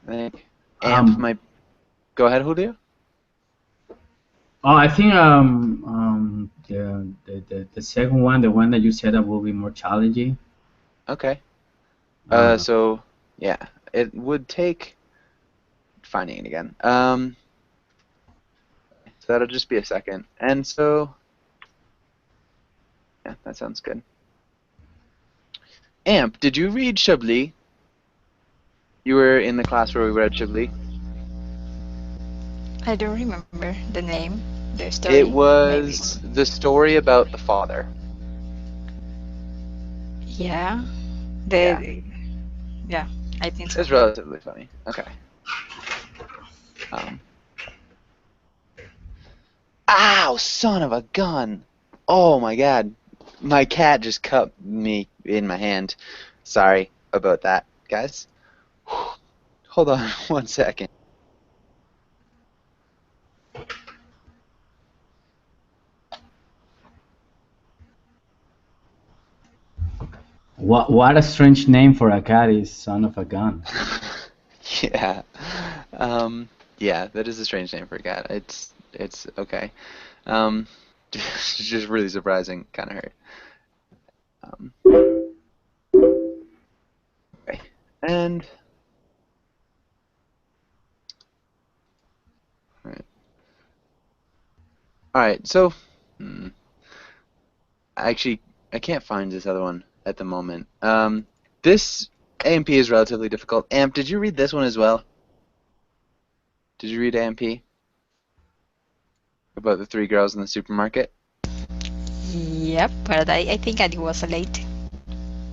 I think AMP Um, might. Go ahead, Julio. oh, I think the second one, the one that you said that will be more challenging. Okay. Uh, So yeah, it would take finding it again. So that'll just be a second. And so yeah, that sounds good. AMP, did you read Chablis? You were in the class where we read Chablis. I don't remember the name, the It story, maybe. was the story about the father. Yeah, Yeah, yeah, I think so. it's relatively funny. Okay. Um. Ow, son of a gun! Oh my God, my cat just cut me in my hand. Sorry about that, guys. Hold on one second. what a strange name for a cat is son of a gun. Yeah. Um, yeah, that is a strange name for a cat. It's okay. Um, just really surprising, kind of hurt. Um, okay. And all right. So, hmm, actually, I can't find this other one at the moment. This AMP is relatively difficult. AMP, did you read this one as well? Did you read AMP about the three girls in the supermarket? Yep, but I think I was late.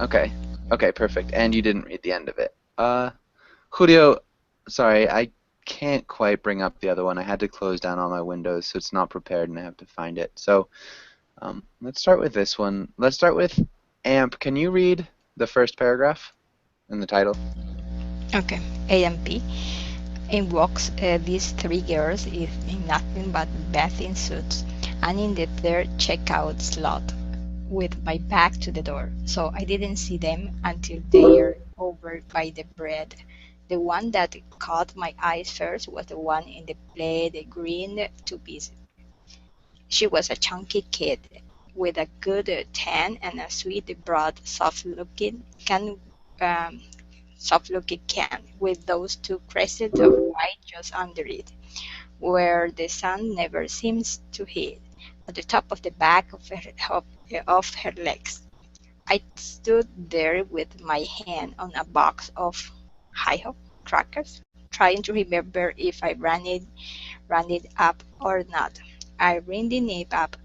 Okay. Okay, perfect. And you didn't read the end of it. Julio, sorry, I can't quite bring up the other one. I had to close down all my windows, so it's not prepared, and I have to find it. So let's start with this one. Let's start with AMP. Can you read the first paragraph in the title? Okay, AMP. In walks these three girls in nothing but bathing suits, and in the third checkout slot, with my back to the door, so I didn't see them until they're over by the bread. The one that caught my eyes first was the one in the plaid green two-piece. She was a chunky kid with a good tan and a sweet, broad, um, soft-looking can with those two crescents of white just under it, where the sun never seems to hit, at the top of the back of her legs. I stood there with my hand on a box of Hi-Ho crackers, trying to remember if I ran it up or not. I ran it up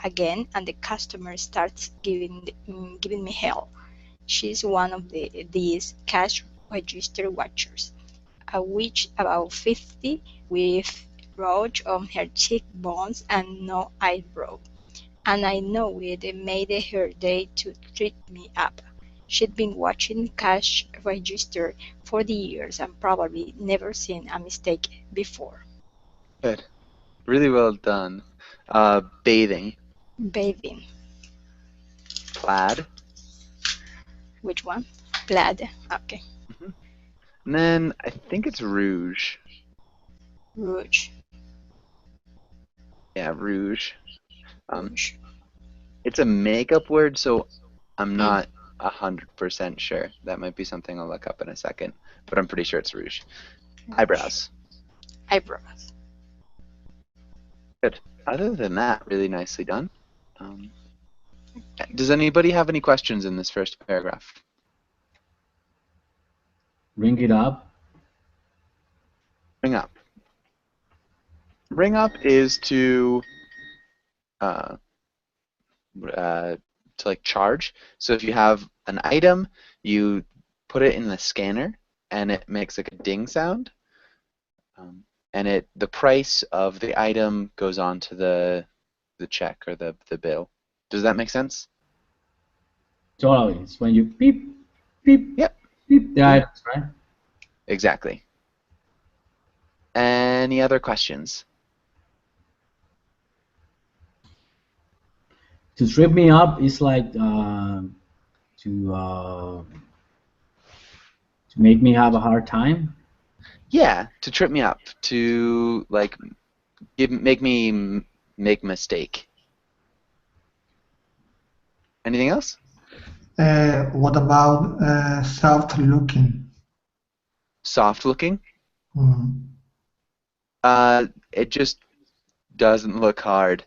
again, and the customer starts giving me hell. She's one of these cash register watchers, a witch about 50, with rouge on her cheekbones and no eyebrow, and I know it made her day to treat me up. She'd been watching cash register for the years and probably never seen a mistake before. Good. Really well done. Bathing. Bathing. Plaid. Which one? Plaid. Okay. Hmm. And then I think it's rouge. Rouge. Yeah, rouge. Um, Rouge. it's a makeup word, so I'm Mm. not 100% sure. That might be something I'll look up in a second, but I'm pretty sure it's rouge. Rouge. Eyebrows. Eyebrows. Good. Other than that, really nicely done. Um, does anybody have any questions in this first paragraph? Ring it up. Ring up. Ring up is uh, to like charge. So if you have an item, you put it in the scanner, and it makes like a ding sound. And the price of the item goes on to the check or the bill. Does that make sense? Totally. It's when you beep, beep, Yep. beep the Beep. items, right? Exactly. Any other questions? To trip me up is like to make me have a hard time. Yeah, to trip me up, to like make me make mistake. Anything else? What about soft looking? Soft looking. Hmm. It just doesn't look hard.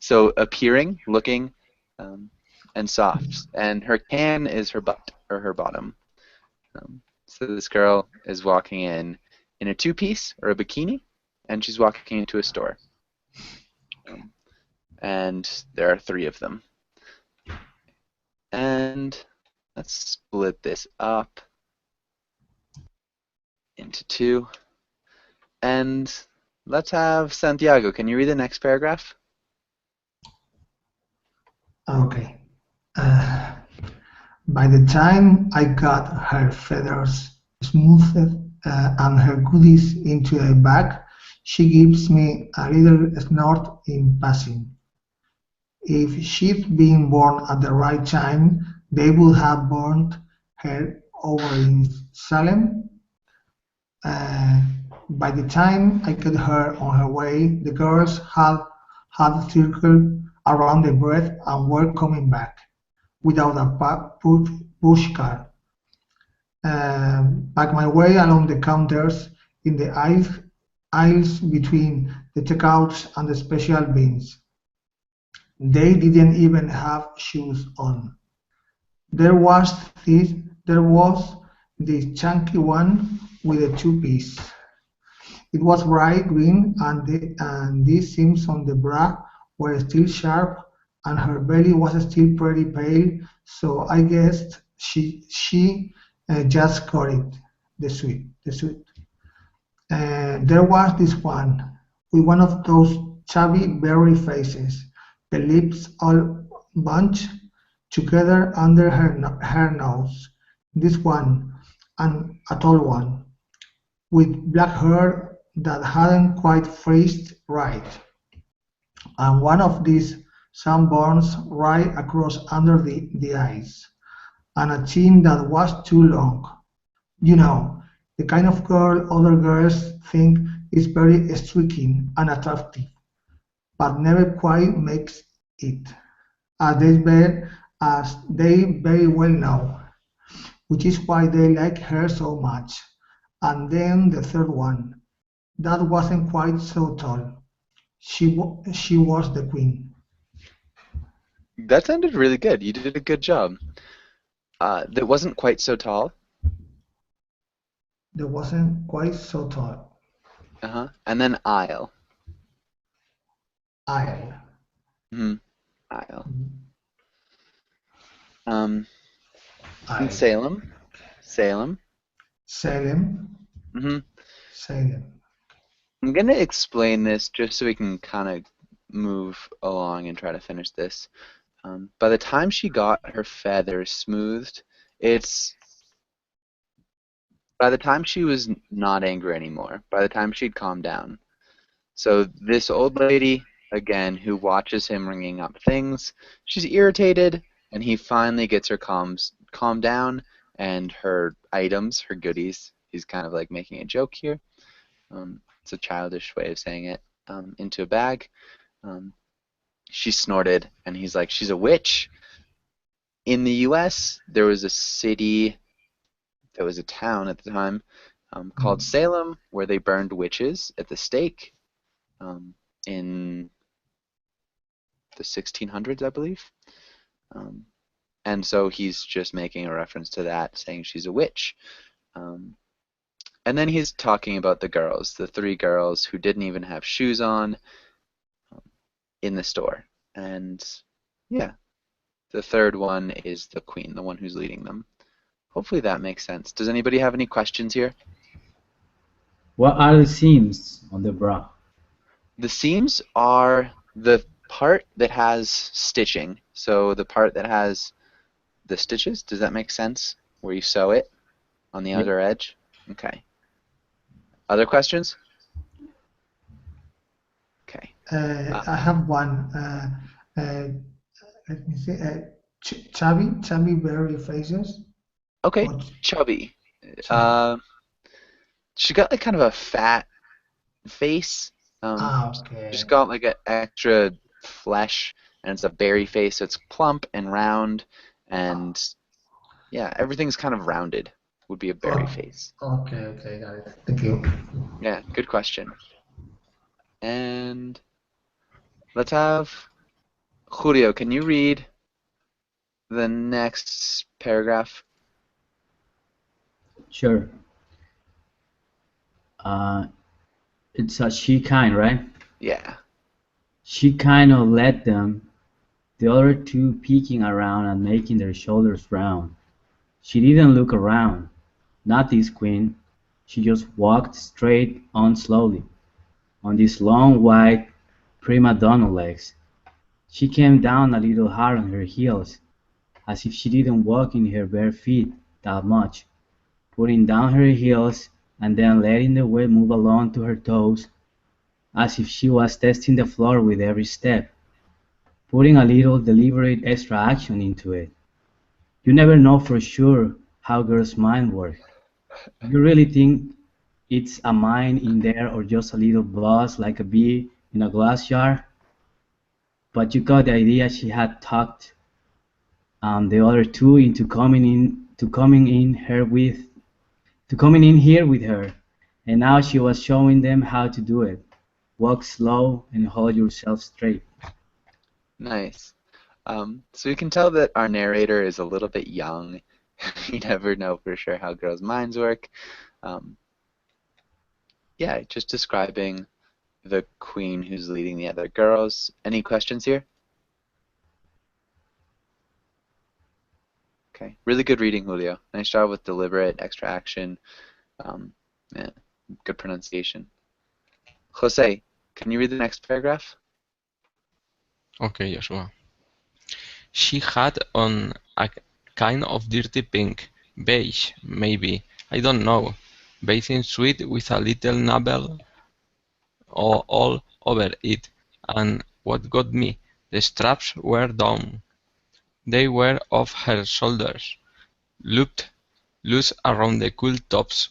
So appearing, looking, um, and soft. And her can is her butt or her bottom. So this girl is walking in a two-piece or a bikini, and she's walking into a store. Um, and there are three of them. And let's split this up into two. And let's have Santiago. Can you read the next paragraph? Okay. Uh, by the time I got her feathers smoothed and her goodies into a bag, she gives me a little snort in passing. If she'd been born at the right time, they would have burned her over in Salem. Uh, by the time I got her on her way, the girls had circled around the bread and were coming back without a push cart. Back my way along the counters in the aisles between the checkouts and the special bins. They didn't even have shoes on. There was this there was this chunky one with a two-piece. It was bright green and the seams on the bra were still sharp and her belly was still pretty pale, so I guessed she just got it, the suit. There was this one, with one of those chubby berry faces, the lips all bunched together under her nose. This one, and a tall one, with black hair that hadn't quite frizzed right, and one of these sunburns right across under the eyes, and a chin that was too long. You know, the kind of girl other girls think is very striking and attractive, but never quite makes it, as they very well know, which is why they like her so much. And then the third one, that wasn't quite so tall. She was the queen. That sounded really good. You did a good job. That wasn't quite so tall. That wasn't quite so tall. Uh-huh. And then aisle. Aisle. Hmm. Aisle. Um, in Aisle. Salem. Salem. Salem. Hmm. Salem. I'm gonna explain this just so we can kind of move along and try to finish this. By the time she got her feathers smoothed, it's by the time she was not angry anymore. By the time she'd calmed down. So this old lady, again, who watches him ringing up things, she's irritated, and he finally gets her calmed down, and her items, her goodies, he's kind of like making a joke here. It's a childish way of saying it. Into a bag. Um, she snorted, and he's like, she's a witch. In the U.S., there was a city, there was a town at the time called Salem, where they burned witches at the stake in the 1600s, I believe. Um, and so he's just making a reference to that, saying she's a witch. Um, and then he's talking about the girls, the three girls who didn't even have shoes on in the store. And yeah, the third one is the queen, the one who's leading them. Hopefully that makes sense. Does anybody have any questions here? What are the seams on the bra? The seams are the part that has stitching. So the part that has the stitches, does that make sense? Where you sew it on the Yep. outer edge? Okay. Other questions? Okay. I have one. Let me see. Chubby berry faces. Okay. Or Chubby. chubby. She got like kind of a fat face. She's Okay. got like an extra flesh, and it's a berry face, so it's plump and round, and yeah, everything's kind of rounded. Would be a berry Oh, face. okay, got it. Thank you. Yeah, good question. And let's have Julio. Can you read the next paragraph? Sure. Uh, it's a she kind, right? Yeah. She kind of led them, the other two peeking around and making their shoulders round. She didn't look around. Not this queen. She just walked straight on slowly, on these long white prima donna legs. She came down a little hard on her heels, as if she didn't walk in her bare feet that much, putting down her heels and then letting the weight move along to her toes, as if she was testing the floor with every step, putting a little deliberate extra action into it. You never know for sure how girls' minds work. You really think it's a mind in there or just a little buzz like a bee in a glass jar? But you got the idea she had talked the other two into coming in here with her, and now she was showing them how to do it. Walk slow and hold yourself straight. Nice. So you can tell that our narrator is a little bit young. You never know for sure how girls' minds work. Um, yeah, just describing the queen who's leading the other girls. Any questions here? Okay, really good reading, Julio. Nice job with deliberate extra action. Um, yeah, good pronunciation. Jose, can you read the next paragraph? Okay, Joshua. She had on a kind of dirty pink, beige, maybe, I don't know, bathing suit with a little navel all over it, and what got me, the straps were down. They were off her shoulders, looped loose around the cool tops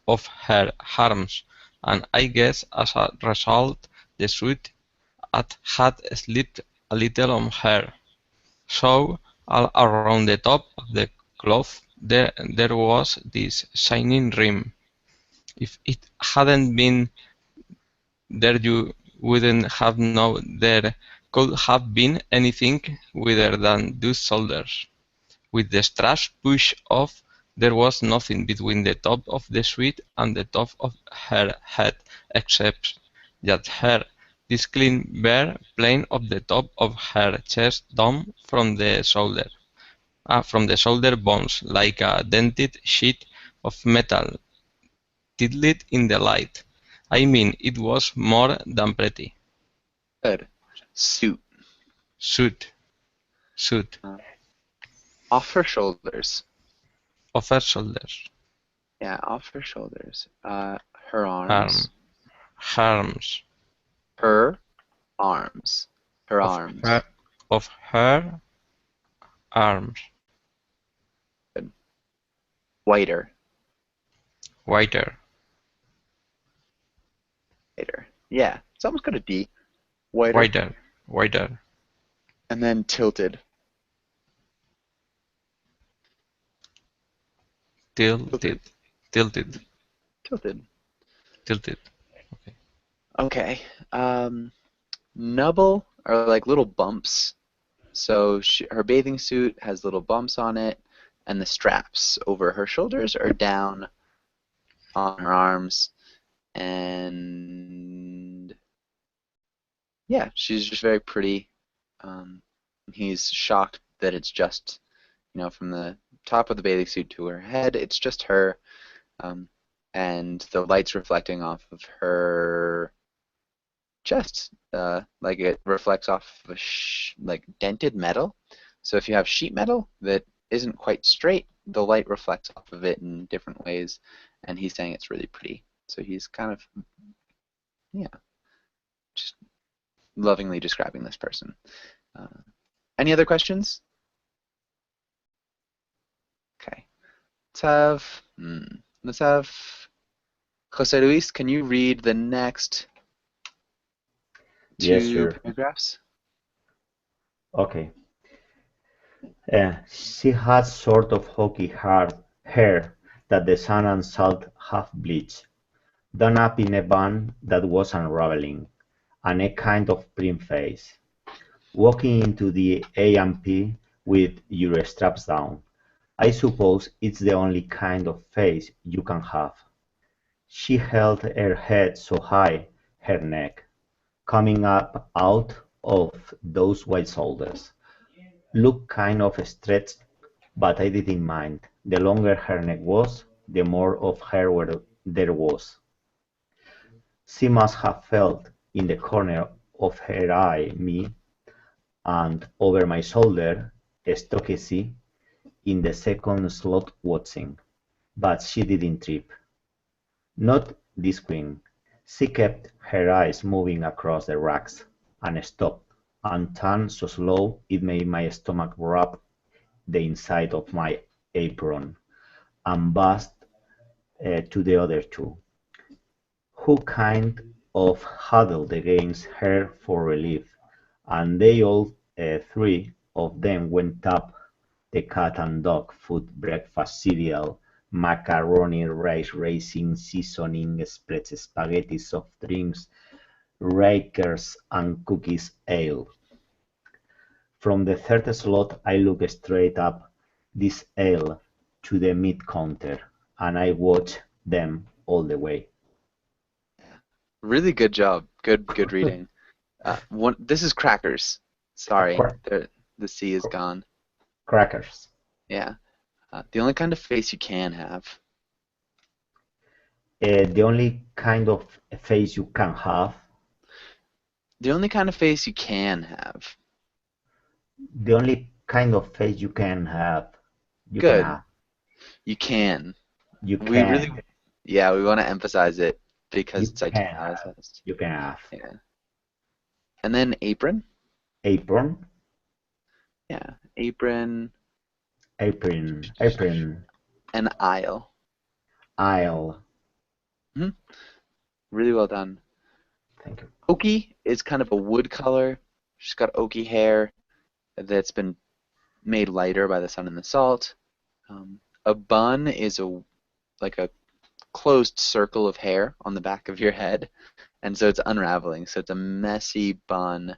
of her arms, and I guess as a result the suit had slipped a little on her. So all around the top of the cloth there was this shining rim. If it hadn't been there you wouldn't have known there could have been anything wider than those shoulders. With the straps pushed off, there was nothing between the top of the suit and the top of her head except that hair, this clean bare plane of the top of her chest down from the shoulder bones, like a dented sheet of metal titled in the light. I mean, it was more than pretty. Good. Suit. Suit, suit, Uh, off her shoulders. of her shoulders, Yeah, off her shoulders. Her arm, arms. arms, Her arms. Her of arms. her, of her arms, Good. Whiter. whiter, Whiter. Yeah, it's almost got a D. Whiter. whiter, whiter, And then tilted. tilted, tilted, Tilted. tilted. Okay. Okay. Nubble are like little bumps. So her bathing suit has little bumps on it, and the straps over her shoulders are down on her arms. And yeah, she's just very pretty. He's shocked that it's just, from the top of the bathing suit to her head, it's just her. And the light's reflecting off of her chest, like it reflects off of like dented metal. So if you have sheet metal that isn't quite straight, the light reflects off of it in different ways, and he's saying it's really pretty. So he's kind of, yeah, just lovingly describing this person. Any other questions? Okay, let's have Jose Luis, can you read the next Yes, two sure. paragraphs? Okay. She had sort of hawky hair that the sun and salt have bleached, done up in a bun that was unraveling, and a kind of prim face. Walking into the A&P with your straps down, I suppose it's the only kind of face you can have. She held her head so high, her neck, coming up out of those wide shoulders, looked kind of stretched, but I didn't mind. The longer her neck was, the more of her there was. She must have felt in the corner of her eye me, and over my shoulder, Stokesy in the second slot watching, but she didn't trip. Not this queen. She kept her eyes moving across the racks, and stopped, and turned so slow it made my stomach wrap the inside of my apron, and buzzed to the other two, who kind of huddled against her for relief, and they all three of them went up the cat and dog food breakfast cereal, macaroni, rice, raisin, seasoning, spreads, spaghetti, soft drinks, rakers, and cookies ale. From the third slot I looked straight up this ale to the meat counter, and I watched them all the way. Really good job. Good reading. This is crackers. Sorry, the C is gone. Crackers. Yeah. The only kind of face you can have. The only kind of face you can have. The only kind of face you can have. The only kind of face you can have. You can Good. have. You can. You We really, can. yeah, we want to emphasize it because You it's can have. italicized. You can have. Yeah. And then apron. Apron. Yeah. Apron. Apron. Apron. And aisle. Aisle. Really well done. Thank you. Oaky is kind of a wood color. She's got oaky hair that's been made lighter by the sun and the salt. A bun is like a closed circle of hair on the back of your head, and so it's unraveling. So it's a messy bun.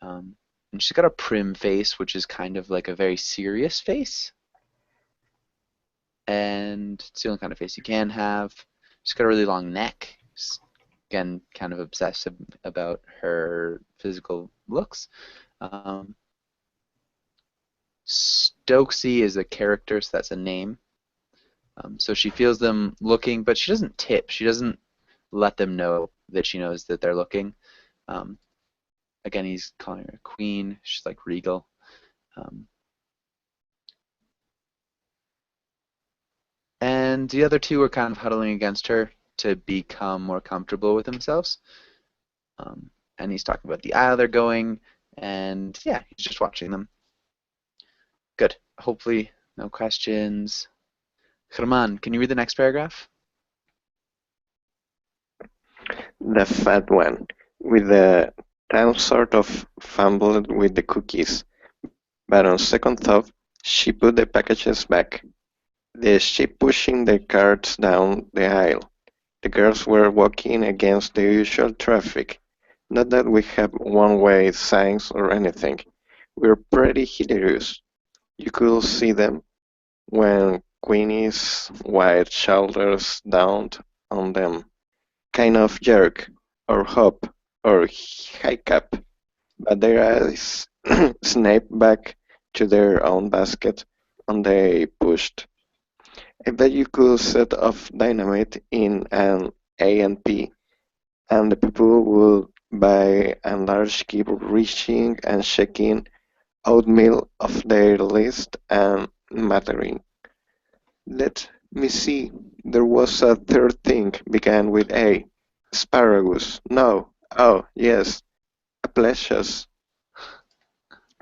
And she's got a prim face, which is kind of like a very serious face. And it's the only kind of face you can have. She's got a really long neck. She's, again, kind of obsessive about her physical looks. Stokesy is a character, so that's a name. So she feels them looking, but she doesn't tip. She doesn't let them know that she knows that they're looking. Again, he's calling her a queen. She's like regal. And the other two are kind of huddling against her to become more comfortable with themselves. And he's talking about the aisle they're going, and yeah, he's just watching them. Good. Hopefully, no questions. Germán, can you read the next paragraph? The fat one, with the tongue sort of fumbled with the cookies, but on second thought, she put the packages back. The sheep pushing the carts down the aisle. The girls were walking against the usual traffic. Not that we have one-way signs or anything. We're pretty hilarious. You could see them when Queenie's wide shoulders down on them. Kind of jerk, or hop, or hiccup, but their eyes snapped back to their own basket, and they pushed. I bet you could set off dynamite in an A&P, and the people would by and large keep reaching and shaking oatmeal off their list and mattering. Let me see. There was a third thing began with A. Asparagus. No. Oh, yes. Applesauce.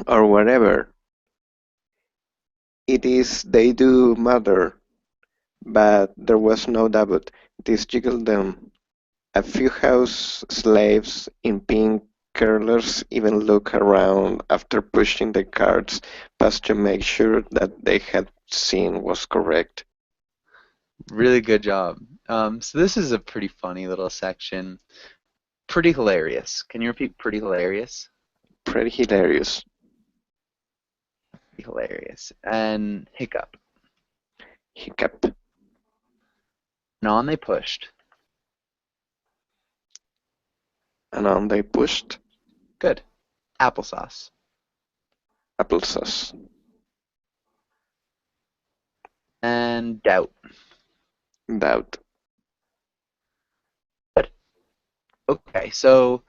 Or whatever. It is they do matter. But there was no doubt. This jiggled them. A few house slaves in pink curlers even looked around after pushing the carts past to make sure that they had seen was correct. Really good job. So this is a pretty funny little section. Pretty hilarious. Can you repeat pretty hilarious? Pretty hilarious. Pretty hilarious. And hiccup. Hiccup. And on they pushed. And on they pushed. Good. Applesauce. Applesauce. And doubt. Doubt. Good. Okay, so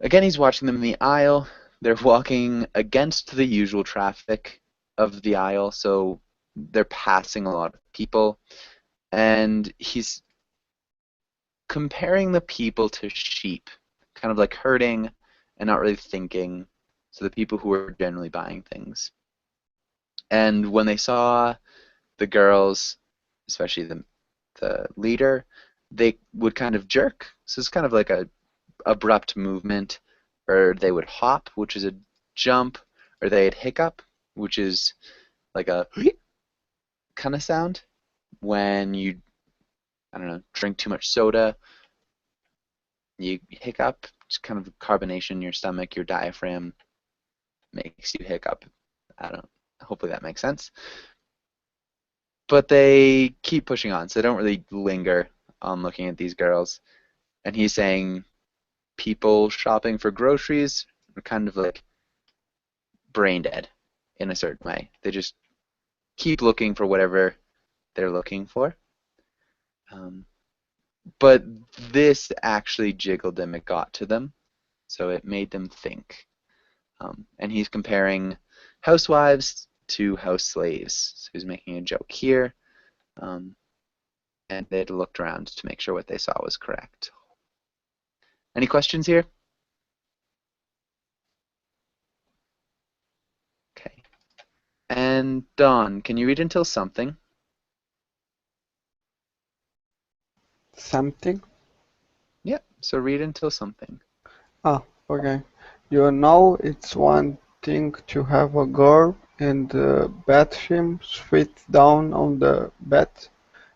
again, he's watching them in the aisle. They're walking against the usual traffic of the aisle, so they're passing a lot of people. And he's comparing the people to sheep, kind of like herding and not really thinking, so the people who are generally buying things. And when they saw the girls, especially the leader, they would kind of jerk. So it's kind of like a abrupt movement, or they would hop, which is a jump, or they'd hiccup, which is like a kind of sound when you, I don't know, drink too much soda. You hiccup. It's kind of carbonation in your stomach, your diaphragm makes you hiccup. I don't. Hopefully that makes sense. But they keep pushing on, so they don't really linger on looking at these girls. And he's saying people shopping for groceries are kind of like brain dead in a certain way. They just keep looking for whatever they're looking for. But this actually jiggled them. It got to them, so it made them think. And he's comparing housewives to house slaves. So he's making a joke here. And they looked around to make sure what they saw was correct. Any questions here? Okay. And Dawn, can you read until something? Something? Yep. So read until something. Ah, okay. You know, it's one thing to have a girl in the bathroom sit down on the bed,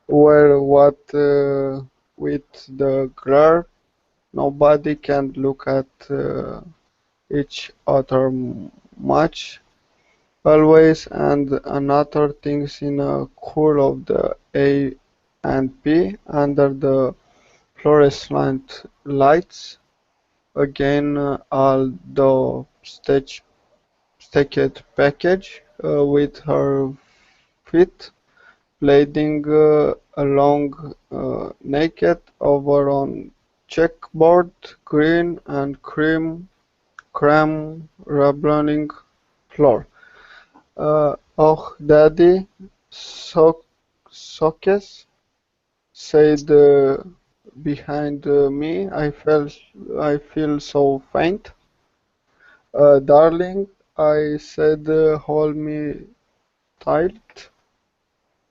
where what with the girl, nobody can look at each other much, always, and another things in a cool of the A and P under the fluorescent lights. Again, although stacked package with her feet playing along naked over on checkboard green and creme rubbing floor. Oh, Daddy, sockets, said behind me. I feel so faint. Darling, I said, hold me tight.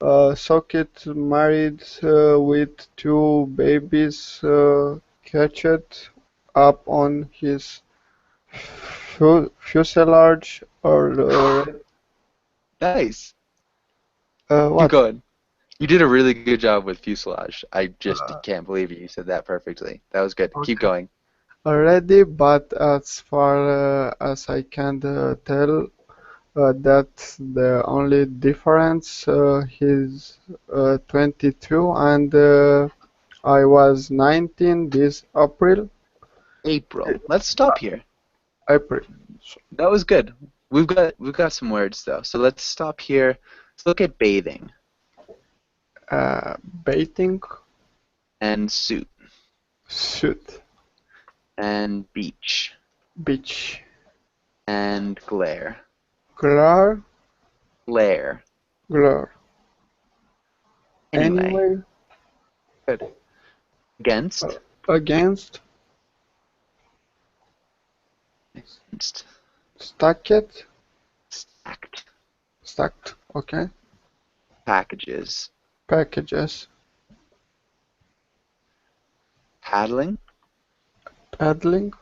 Socket married with two babies catched up on his fuselage or Nice. Keep what? going. You did a really good job with fuselage. I just can't believe you said that perfectly. That was good. Keep Okay. going. Already, but as far as I can tell, that's the only difference. He's 22 and I was 19 this April. April. Let's stop here. April. That was good. We've got some words though. So let's stop here. Let's look at bathing Bathing and suit suit, and beach beach, and glare. glare, Glare. glare. Anyway. Anyway, Good. Against. against, Against. stacked, Stacked. stacked. Okay. Packages. Packages. Paddling. Paddling.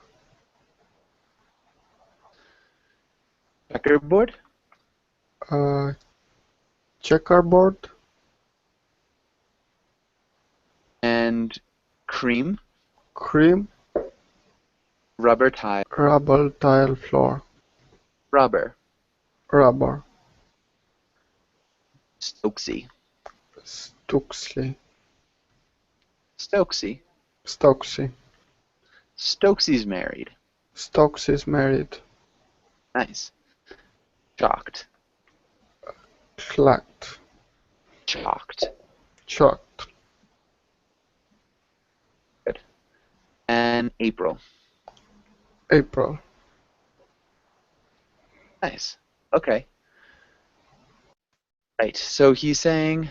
Checkerboard. Checkerboard. And cream. Cream. Rubber tile. Rubber tile floor. Rubber. Rubber. Stokesy. Stuxley. Stokesy. Stocksy. Stokesy's married. Stokes is married. Nice. Chalked. Clacked. Chalked. Chalked. Good. And April. April. Nice. Okay. Right. So he's saying,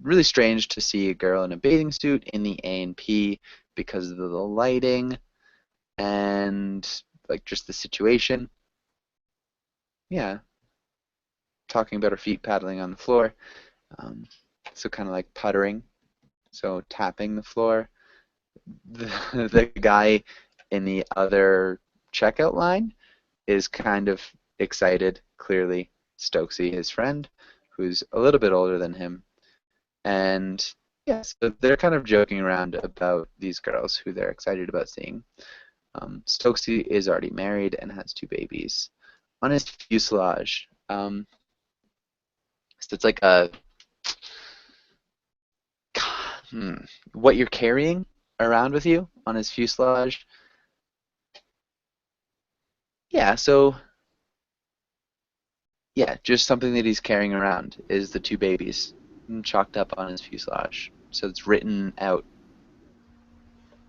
really strange to see a girl in a bathing suit in the A&P because of the lighting and like just the situation. Yeah. Talking about her feet paddling on the floor. So kind of like puttering. So tapping the floor. The guy in the other checkout line is kind of excited, clearly. Stokesy, his friend, who's a little bit older than him. And yeah, so they're kind of joking around about these girls who they're excited about seeing. Stokesy is already married and has 2 babies. On his fuselage, so it's like a what you're carrying around with you on his fuselage. Yeah, so yeah, just something that he's carrying around is the 2 babies chalked up on his fuselage. So it's written out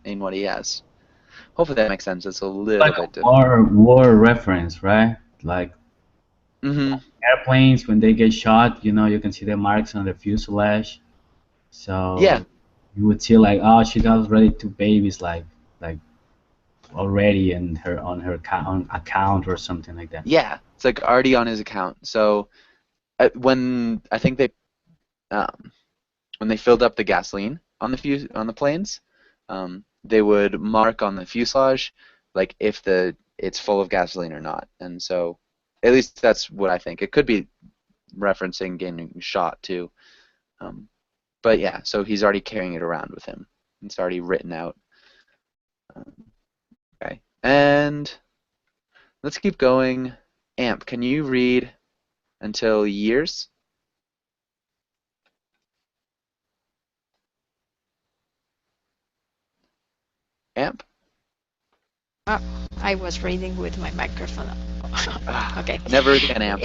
in what he has. Hopefully that makes sense. It's a little Like bit a war reference, right? Like airplanes, when they get shot, you know, you can see the marks on the fuselage. So yeah, you would see like, oh, she got already 2 babies, like already in her on account or something like that. yeah, it's like already on his account. So when I think when they filled up the gasoline on the planes, they would mark on the fuselage like if it's full of gasoline or not. And so at least that's what I think. It could be referencing getting shot too. But yeah, so he's already carrying it around with him. It's already written out. Okay, and let's keep going. Amp, can you read until years? Amp? I was reading with my microphone. Okay. Never again, Amp.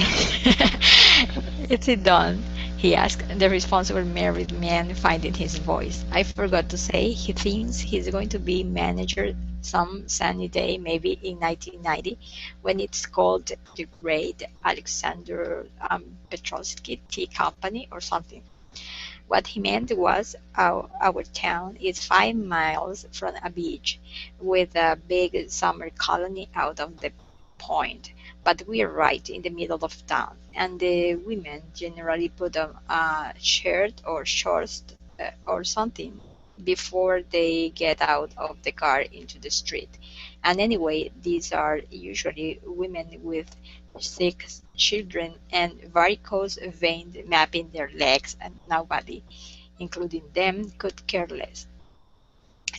Is it done? He asked, the responsible married man finding his voice. I forgot to say, he thinks he's going to be manager some sunny day, maybe in 1990, when it's called the Great Alexander Petrovsky Tea Company or something. What he meant was our town is 5 miles from a beach with a big summer colony out of the point, but we're right in the middle of town, and the women generally put on a shirt or shorts or something before they get out of the car into the street. And anyway, these are usually women with sick children and varicose veins mapping their legs, and nobody, including them, could care less.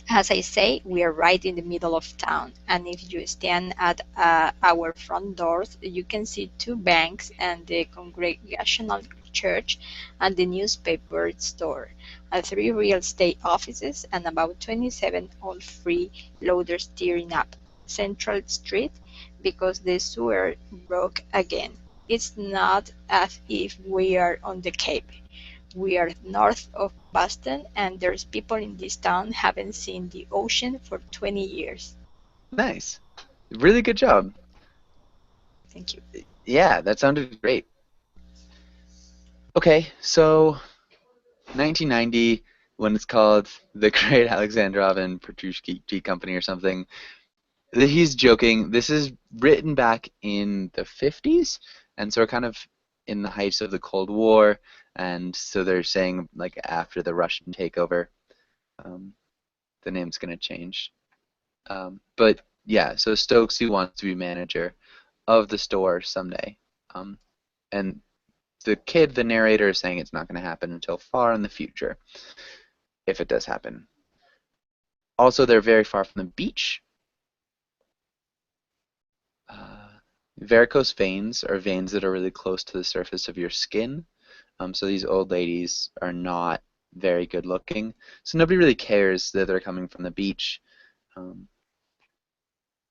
As I say, we are right in the middle of town, and if you stand at our front doors, you can see 2 banks and the Congregational Church and the newspaper store, and 3 real estate offices, and about 27 old freeloaders tearing up Central Street because the sewer broke again. It's not as if we are on the Cape. We are north of Boston, and there's people in this town haven't seen the ocean for 20 years. Nice. Really good job. Thank you. Yeah, that sounded great. Okay, so 1990, when it's called the Great Alexandrovin Petrovsky Tea Company or something, he's joking. This is written back in the 50s, and so we're kind of in the heights of the Cold War, and so they're saying like after the Russian takeover, the name's gonna change. But yeah, so Stokesy wants to be manager of the store someday, and the narrator, is saying it's not going to happen until far in the future, if it does happen. Also, they're very far from the beach. Varicose veins are veins that are really close to the surface of your skin. So these old ladies are not very good looking. So nobody really cares that they're coming from the beach.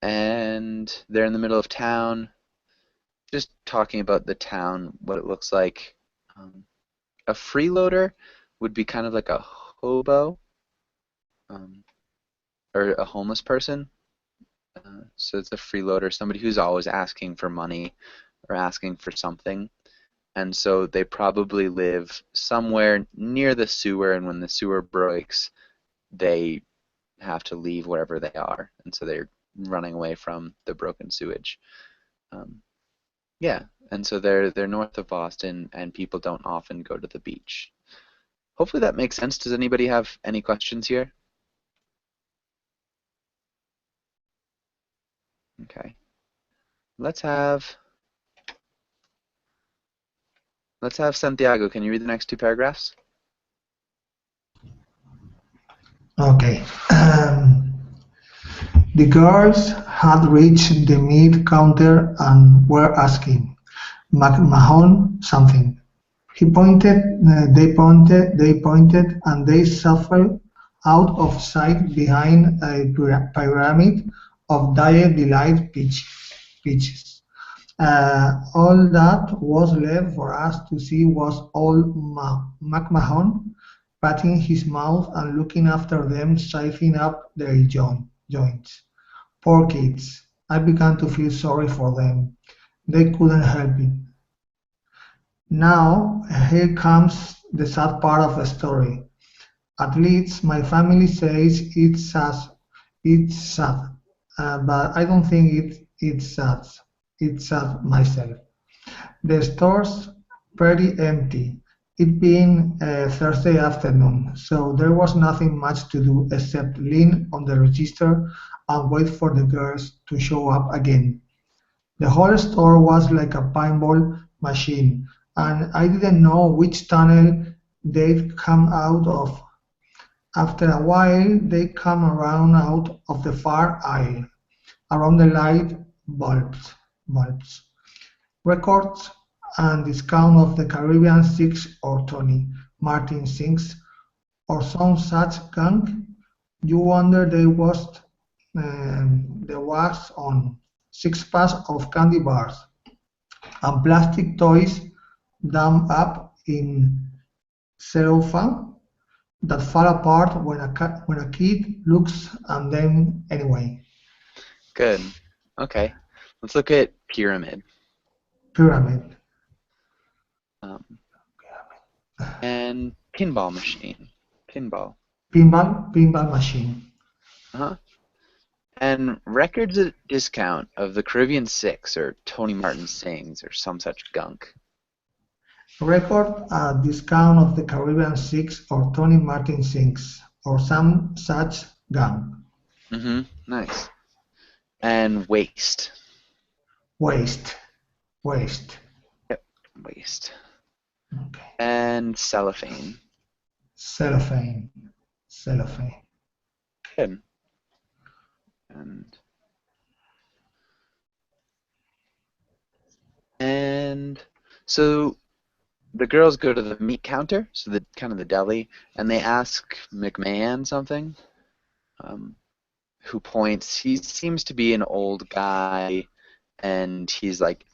And they're in the middle of town, just talking about the town, what it looks like. A freeloader would be kind of like a hobo, or a homeless person. So it's a freeloader, somebody who's always asking for money or asking for something. And so they probably live somewhere near the sewer, and when the sewer breaks, they have to leave wherever they are. And so they're running away from the broken sewage. Yeah, and so they're north of Boston, and people don't often go to the beach. Hopefully that makes sense. Does anybody have any questions here? Okay. Let's have Santiago. Can you read the next two paragraphs? Okay. The girls had reached the meat counter and were asking McMahon something. They pointed, and they shuffled out of sight behind a pyramid of Diet Delight peaches. All that was left for us to see was old McMahon patting his mouth and looking after them siphoning up their joints. Poor kids. I began to feel sorry for them. They couldn't help it. Now, here comes the sad part of the story. At least my family says it's sad, but I don't think it's sad. It's sad myself. The store's pretty empty, it being a Thursday afternoon, so there was nothing much to do except lean on the register and wait for the girls to show up again. The whole store was like a pinball machine, and I didn't know which tunnel they'd come out of. After a while, they come around out of the far aisle, around the light bulbs, records, and discount of the Caribbean 6 or Tony Martin Sings, or some such gunk. You wonder there was on 6 packs of candy bars and plastic toys dammed up in cellophane that fall apart when a kid looks at them anyway. Good. Okay. Let's look at pyramid. Pyramid. And pinball machine. Pinball Machine. Uh-huh. And records at discount of the Caribbean 6 or Tony Martin Sings or some such gunk. Record a discount of the Caribbean 6 or Tony Martin Sings or some such gunk. Nice. And waste. Waste. Yep, waste. Okay. And cellophane. Cellophane. Good. And so the girls go to the meat counter, so the kind of the deli, and they ask McMahon something. Who points? He seems to be an old guy, and he's like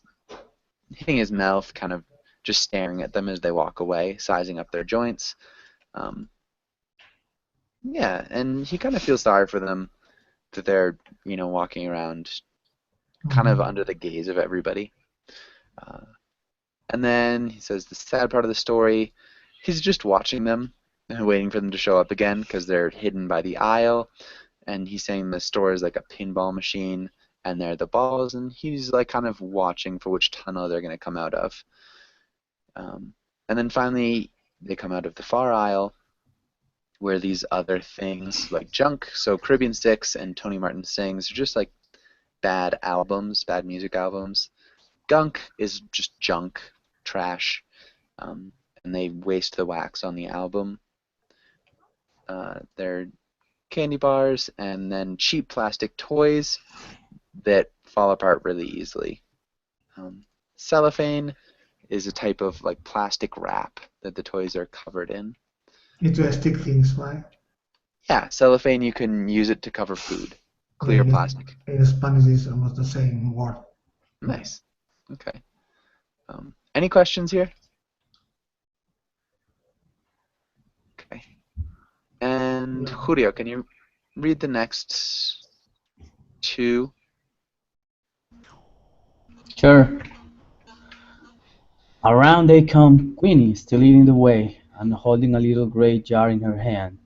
hitting his mouth, kind of just staring at them as they walk away, sizing up their joints. Yeah, and he kind of feels sorry for them that they're, walking around kind of under the gaze of everybody. And then he says the sad part of the story, he's just watching them and waiting for them to show up again because they're hidden by the aisle. And he's saying the store is like a pinball machine, and they're the balls, and he's like kind of watching for which tunnel they're going to come out of. And And then finally, they come out of the far aisle, where these other things like junk, so Caribbean Six and Tony Martin Sings are just like bad albums, bad music albums. Gunk is just junk, trash, and they waste the wax on the album. They're candy bars and then cheap plastic toys that fall apart really easily. Cellophane is a type of like plastic wrap that the toys are covered in. Need to stick things, right? Yeah, cellophane, you can use it to cover food. Clear plastic. In Spanish, it's almost the same word. Nice. Okay. Any questions here? Okay. And Julio, can you read the next two? Sure. Around they come, Queenie still leading the way and holding a little gray jar in her hand.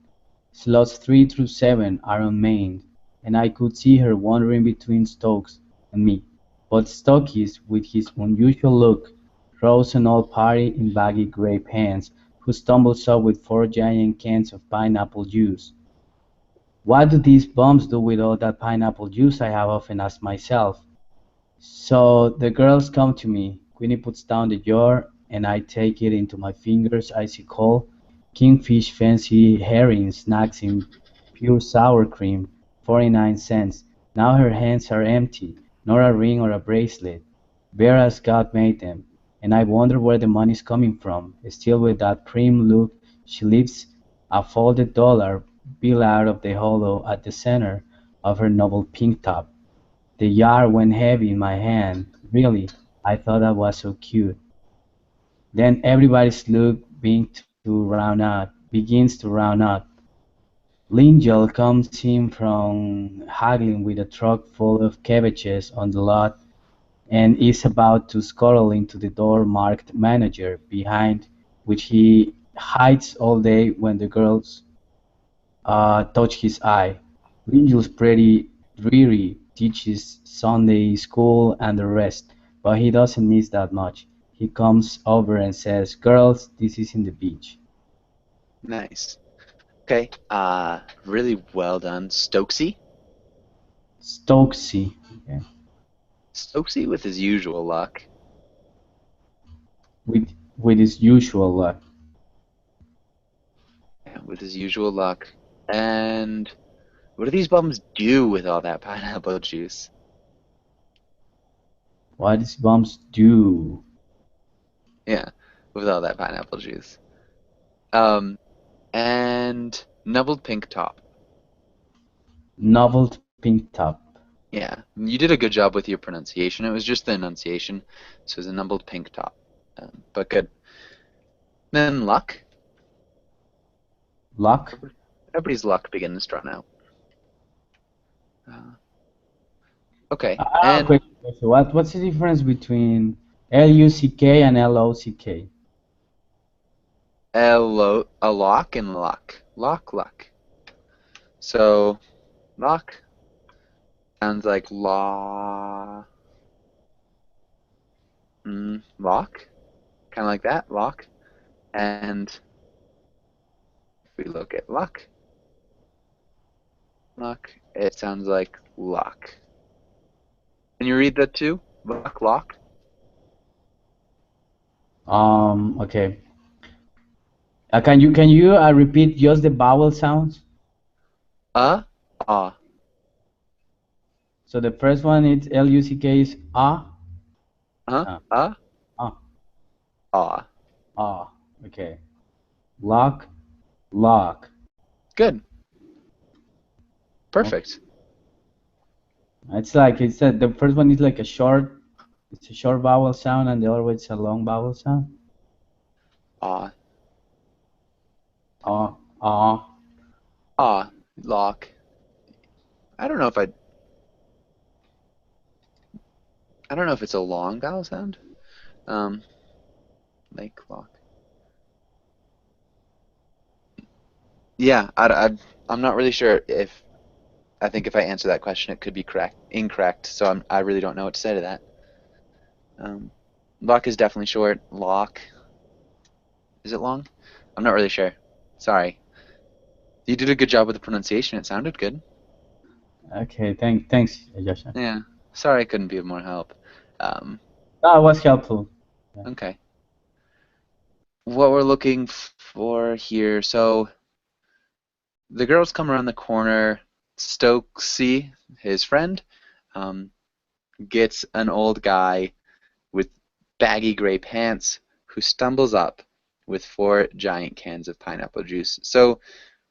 Slots 3 through 7 are unmanned, and I could see her wandering between Stokes and me. But Stokes, with his unusual look, rose an old party in baggy gray pants, who stumbles up with 4 giant cans of pineapple juice. What do these bums do with all that pineapple juice? I have often asked myself. So the girls come to me. Queenie puts down the jar, and I take it into my fingers icy cold. Kingfish fancy herring snacks in pure sour cream, 49 cents. Now her hands are empty, not a ring or a bracelet, bare as God made them. And I wonder where the money's coming from. Still with that prim look, she lifts a folded dollar bill out of the hollow at the center of her noble pink top. The jar went heavy in my hand. Really, I thought that was so cute. Then everybody's look begins to round up. Lingel comes in from haggling with a truck full of cabbages on the lot and is about to scuttle into the door marked manager, behind which he hides all day when the girls touch his eye. Lingel's pretty dreary, teaches Sunday school and the rest, but he doesn't miss that much. He comes over and says, "Girls, this isn't the beach." Nice. Okay. Really well done, Stokesy. Stokesy. Okay. Stokesy with his usual luck. With his usual luck. Yeah, with his usual luck. And what do these bums do with all that pineapple juice? What does bums do? Yeah, with all that pineapple juice. And nubbled pink top. Noveled pink top. Yeah, you did a good job with your pronunciation. It was just the enunciation, so it was a nubbled pink top. But good. Then luck. Luck? Everybody's luck begins to run out. Okay. And Quick question. What's the difference between L-U-C-K and L-O-C-K? a lock and luck. Luck. So, lock sounds like law. Lock. Kind of like that, lock. And if we look at luck, it sounds like luck. Can you read that too? Lock. Okay. Can you repeat just the vowel sounds? Ah. So the first one is L-U-C-K is ah. Ah. Okay. Lock. Good. Perfect. It's the first one is like a short vowel sound, and the other one is a long vowel sound. Lock. I don't know if it's a long vowel sound. Like lock. Yeah, I'm not really sure if. I think if I answer that question, it could be incorrect. So I really don't know what to say to that. Lock is definitely short. Lock. Is it long? I'm not really sure. Sorry. You did a good job with the pronunciation. It sounded good. Okay, thanks, Joshua. Yeah. Sorry I couldn't be of more help. Um, That was helpful. okay. What we're looking for here. So the girls come around the corner. Stokesy, his friend, um, gets an old guy with baggy gray pants who stumbles up with 4 giant cans of pineapple juice. So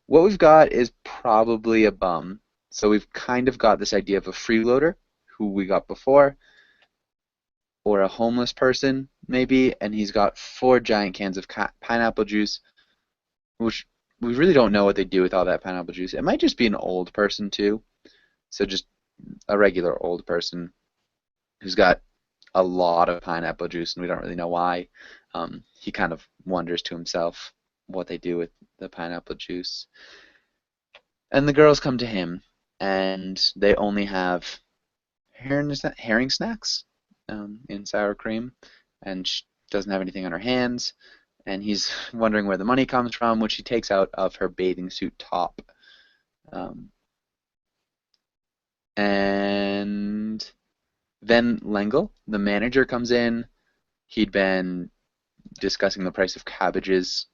what we've got is probably a bum. So we've kind of got this idea of a freeloader, who we got before, or a homeless person, maybe, and he's got 4 giant cans of pineapple juice, which we really don't know what they do with all that pineapple juice. It might just be an old person, too. So just a regular old person who's got a lot of pineapple juice, and we don't really know why. He kind of wonders to himself what they do with the pineapple juice. And the girls come to him, and they only have herring snacks in sour cream, and she doesn't have anything on her hands. And he's wondering where the money comes from, which she takes out of her bathing suit top. And then Lengel, the manager, comes in. He'd been discussing the price of cabbages,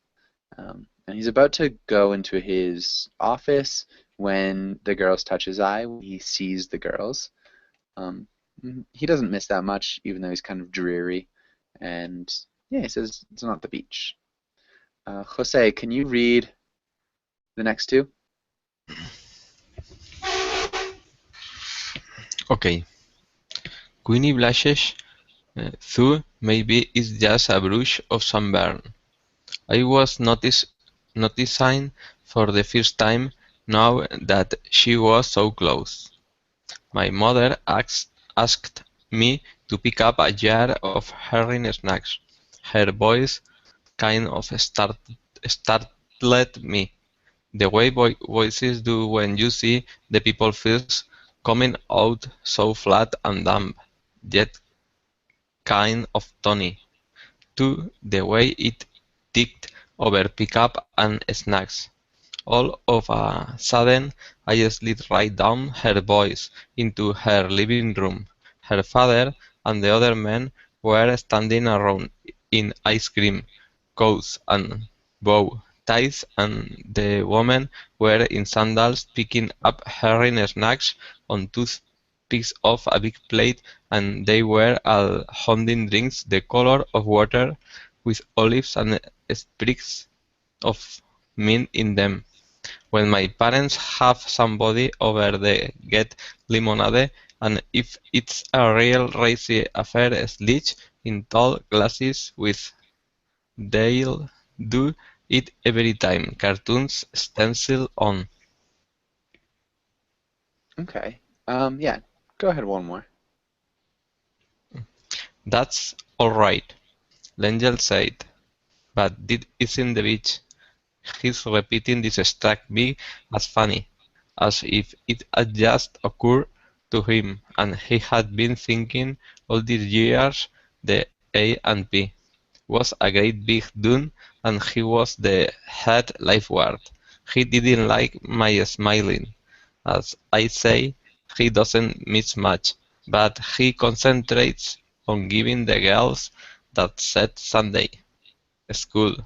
and he's about to go into his office when the girls touch his eye. He sees the girls. He doesn't miss that much, even though he's kind of dreary. And yeah, he says it's not the beach. Jose, can you read the next 2? Okay. Queenie blushes, though maybe it's just a brush of sunburn. I was noticing for the first time now that she was so close. My mother asked me to pick up a jar of herring snacks. Her voice kind of startled me. The way voices do when you see the people first coming out so flat and dumb, yet kind of tony. Too, the way it ticked over pickup and snacks. All of a sudden, I slid right down her voice into her living room. Her father and the other men were standing around in ice cream coats and bow ties, and the women were in sandals picking up herring snacks on toothpicks off a big plate, and they were all holding drinks the color of water with olives and sprigs of mint in them. When my parents have somebody over they get lemonade, and if it's a real racy affair, sledge in tall glasses with they'll do it every time. Cartoons stencil on. Okay. Yeah. Go ahead, one more. That's all right, L'Angel said, but this isn't the beach. His repeating this struck me as funny, as if it had just occurred to him, and he had been thinking all these years the A and P was a great big dune, and he was the head lifeguard. He didn't like my smiling. As I say, he doesn't miss much, but he concentrates on giving the girls that set Sunday school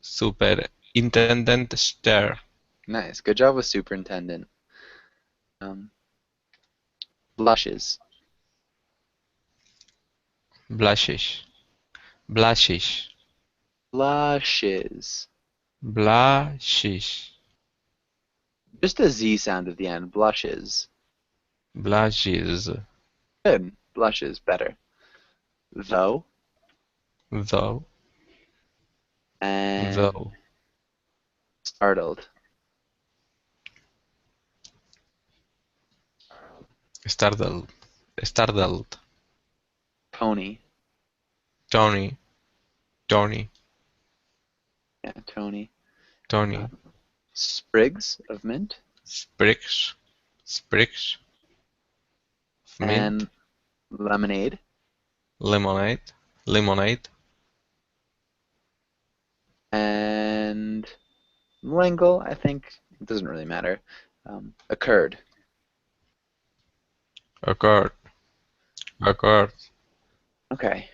superintendent stare. Nice. Good job with superintendent. Blushes. Blushes. Blushes. Blushes. Blushes. Just a Z sound at the end. Blushes. Blushes. Good. Blushes. Better. Though. Though. And Though. startled. Startled. Startled. Tony. Tony. Tony. Yeah, Tony. Tony. Sprigs of mint. Sprigs. Sprigs. Of mint. And lemonade. Lemonade. Lemonade. And Langle, I think, it doesn't really matter, occurred. Occurred. Occurred. Okay.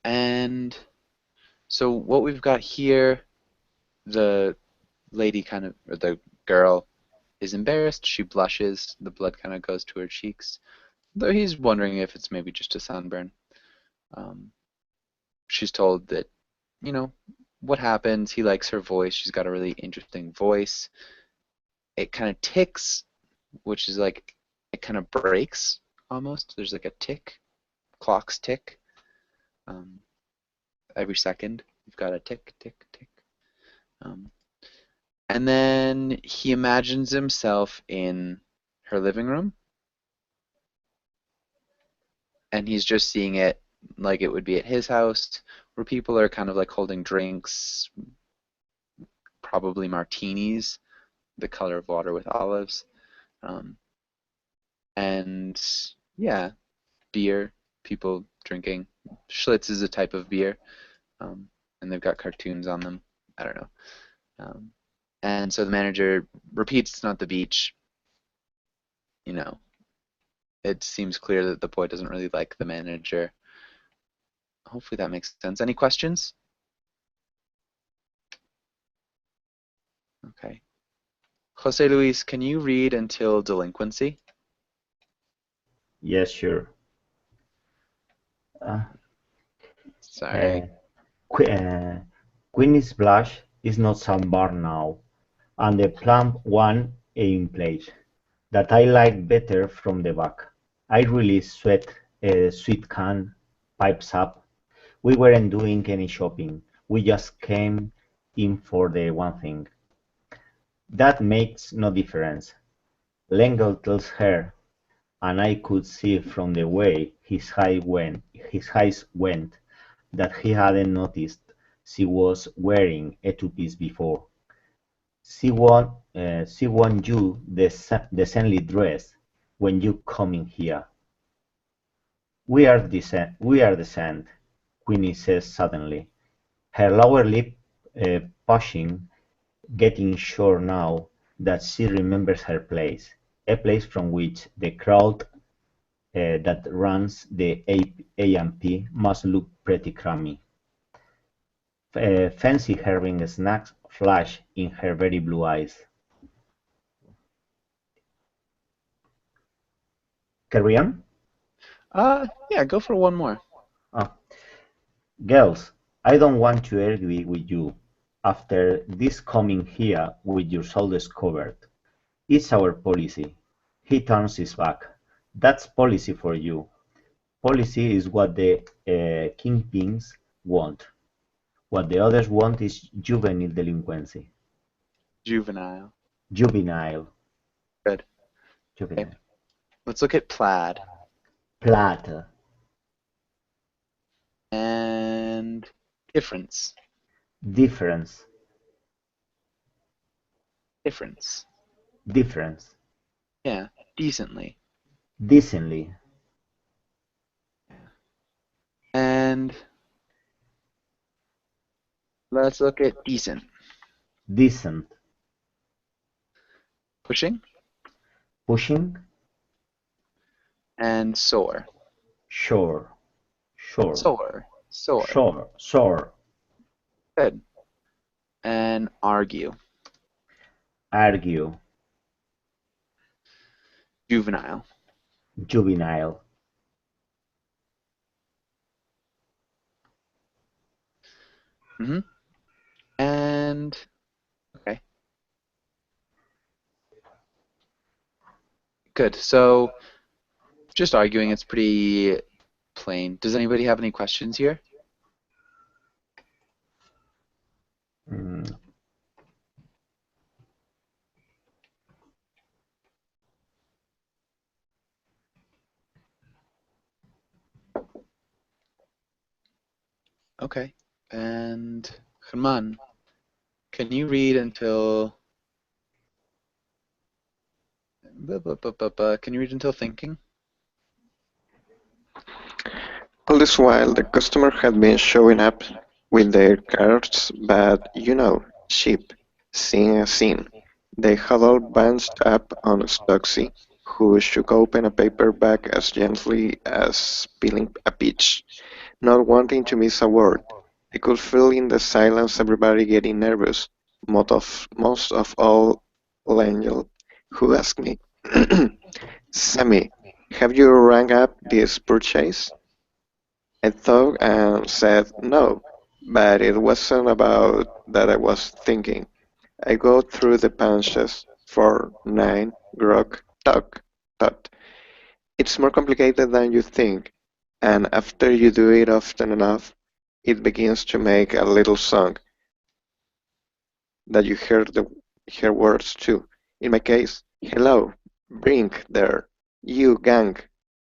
And so what we've got here, the lady or the girl is embarrassed. She blushes. The blood kind of goes to her cheeks. Though he's wondering if it's maybe just a sunburn. She's told that, what happens. He likes her voice. She's got a really interesting voice. It kind of ticks, which is like, it kind of breaks almost. There's like a tick. Clocks tick. Every second, you've got a tick, tick, tick. And then he imagines himself in her living room. And he's just seeing it like it would be at his house, where people are kind of like holding drinks, probably martinis, the color of water with olives. And yeah, beer, people drinking. Schlitz is a type of beer, and they've got cartoons on them. I don't know. And so the manager repeats, it's not the beach. It seems clear that the boy doesn't really like the manager. Hopefully that makes sense. Any questions? Okay. Jose Luis, can you read until delinquency? Yes, sure. Sorry. Queen's Blush is not some bar now, and the plump one in place, that I like better from the back. I really sweat sweet can, pipes up. We weren't doing any shopping. We just came in for the one thing. That makes no difference. Lengel tells her, and I could see from the way his eyes went, that he hadn't noticed she was wearing a two-piece before. She won you decently dressed when you come in here. We are decent, Queenie says suddenly, her lower lip pushing, getting sure now that she remembers her place, a place from which the crowd that runs the A&P must look pretty crummy. Fancy having snacks flash in her very blue eyes. Carry on? Yeah, go for one more. Girls, I don't want to argue with you after this coming here with your shoulders covered. It's our policy. He turns his back. That's policy for you. Policy is what the kingpins want. What the others want is juvenile delinquency. Juvenile. Juvenile. Good. Juvenile. Okay. Let's look at plaid. Plaid. And difference. Difference. Difference. Difference. Yeah, decently. Decently. And let's look at decent. Decent. Pushing. Pushing. And sore. Sure. Sure. Sore. Sore. Sure. Sore. Good. And argue. Argue. Juvenile. Juvenile. Mm-hmm. And okay. Good. So just arguing, it's pretty plain. Does anybody have any questions here? Okay. And Germán, can you read until can you read until thinking? All this while, the customer had been showing up with their carts, but sheep, seeing a scene. They huddled bunched up on Stocksy, who shook open a paper bag as gently as peeling a peach, not wanting to miss a word. I could feel in the silence everybody getting nervous, most of all Angel, who asked me, Sammy, have you rang up this purchase? I thought and said no, but it wasn't about that I was thinking. I go through the punches. 4, 9, grog, tuck, tut. It's more complicated than you think, and after you do it often enough, it begins to make a little song that you hear words to. In my case, hello, brink there, you gang,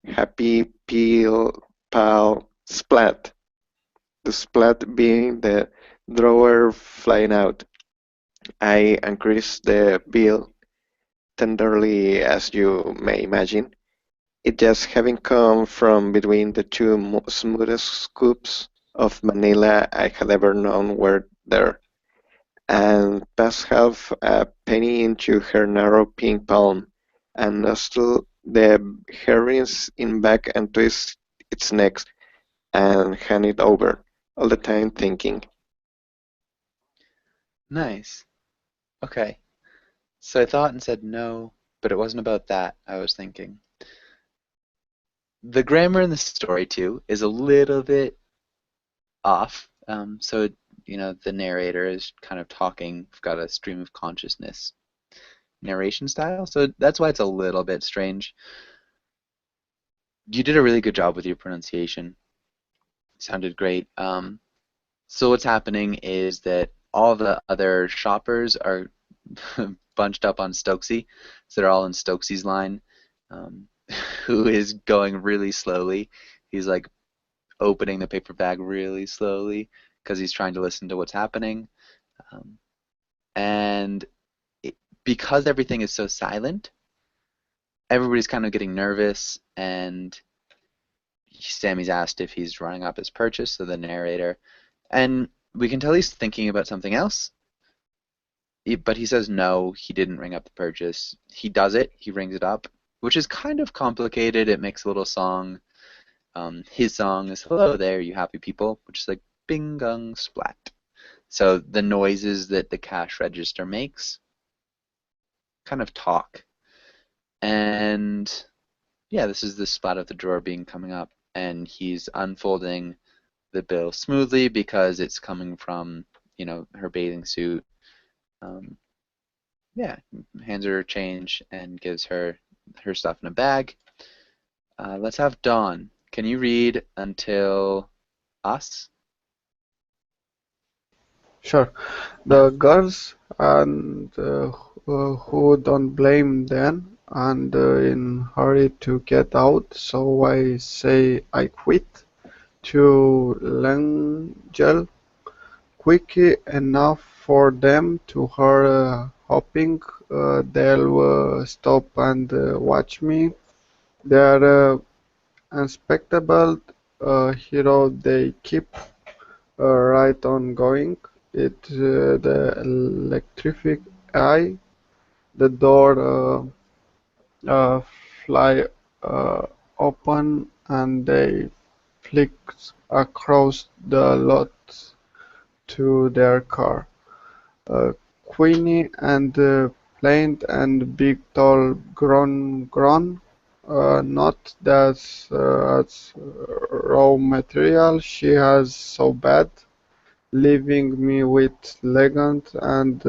happy, peel, pal, splat. The splat being the drawer flying out. I increased the bill tenderly, as you may imagine. It just having come from between the two smoothest scoops of Manila I had ever known were there, and passed half a penny into her narrow pink palm, and nuzzled the herrings in back and twist its neck and hand it over, all the time thinking. Nice. Okay. So I thought and said no, but it wasn't about that I was thinking. The grammar in the story, too, is a little bit off. So, the narrator is kind of talking, got a stream of consciousness narration style, so that's why it's a little bit strange. You did a really good job with your pronunciation. Sounded great. So what's happening is that all the other shoppers are bunched up on Stokesy, so they're all in Stokesy's line, who is going really slowly. He's like opening the paper bag really slowly because he's trying to listen to what's happening. And because everything is so silent, everybody's kind of getting nervous, and Sammy's asked if he's running up his purchase, so the narrator, and we can tell he's thinking about something else, but he says no, he didn't ring up the purchase. He does it, he rings it up, which is kind of complicated. It makes a little song. His song is "Hello there, you happy people," which is like bing gung splat. So the noises that the cash register makes kind of talk. And yeah, this is the splat of the drawer being coming up, and he's unfolding the bill smoothly because it's coming from, her bathing suit. Yeah, hands her change and gives her stuff in a bag. Let's have Dawn. Can you read until us? Sure. The girls and who don't blame them and in hurry to get out, so I say I quit to Langell quickly enough for them to her hoping they'll stop and watch me. They're unspectable hero. They keep right on going. It the electric eye, the door fly open and they flick across the lot to their car. Queenie and plain and big tall grown not that as raw material she has so bad, leaving me with legend and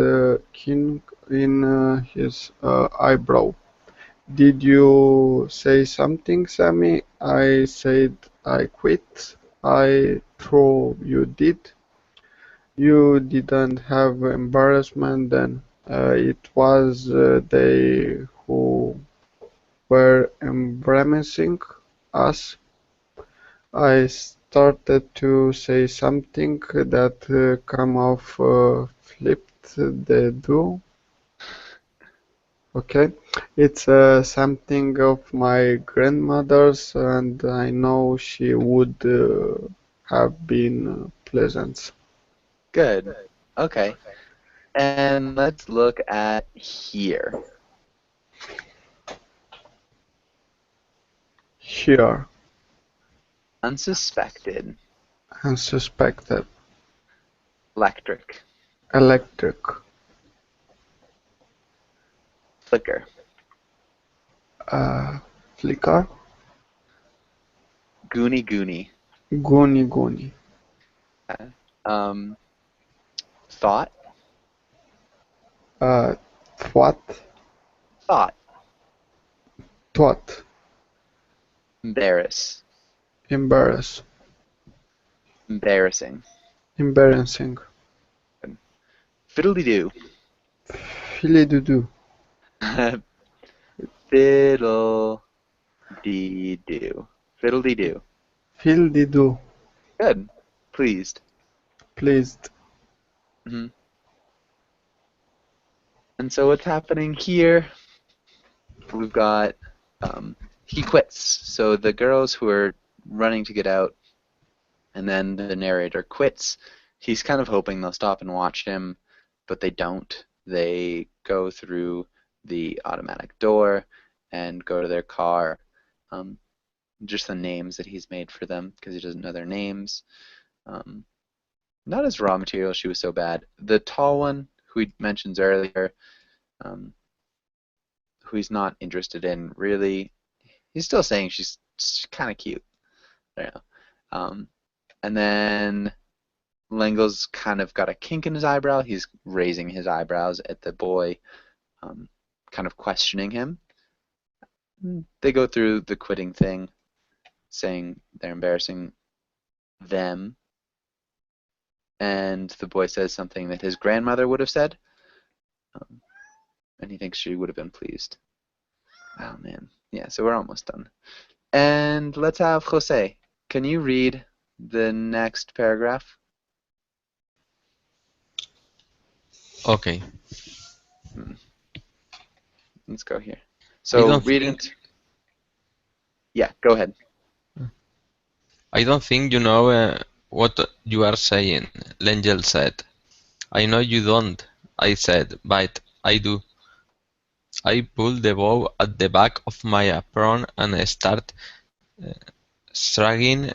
kink in his eyebrow. Did you say something, Sammy? I said I quit. I thought you did. You didn't have embarrassment then. It was they who were embarrassing us. I started to say something that come off flipped the do. Okay, it's something of my grandmother's, and I know she would have been pleasant. Good. Okay. And let's look at here. Here. Unsuspected. Unsuspected. Electric. Electric. Flicker. Flicker. Goonie Goonie. Goonie Goonie. Thought. Thought. Thought. Thought. Embarrass. Embarrass. Embarrassing. Embarrassing. Fiddly-doo. Fiddly-doo. Fiddle-dee-doo. Fiddle-dee-doo. Fiddly-doo. Good. Pleased. Pleased. Mm-hmm. And so what's happening here? We've got he quits. So the girls who are running to get out, and then the narrator quits. He's kind of hoping they'll stop and watch him, but they don't. They go through the automatic door and go to their car. Just the names that he's made for them because he doesn't know their names. Not as raw material, she was so bad. The tall one, who he mentions earlier, who he's not interested in, really. He's still saying she's kind of cute. I don't know. And then Lengel's kind of got a kink in his eyebrow. He's raising his eyebrows at the boy, kind of questioning him. They go through the quitting thing, saying they're embarrassing them. And the boy says something that his grandmother would have said. And he thinks she would have been pleased. Oh, man. Yeah, so we're almost done. And let's have Jose. Can you read the next paragraph? Okay. Let's go here. So reading... Yeah, go ahead. I don't think you know what you are saying, Lengel said. I know you don't, I said, but I do. I pull the bow at the back of my apron and start shrugging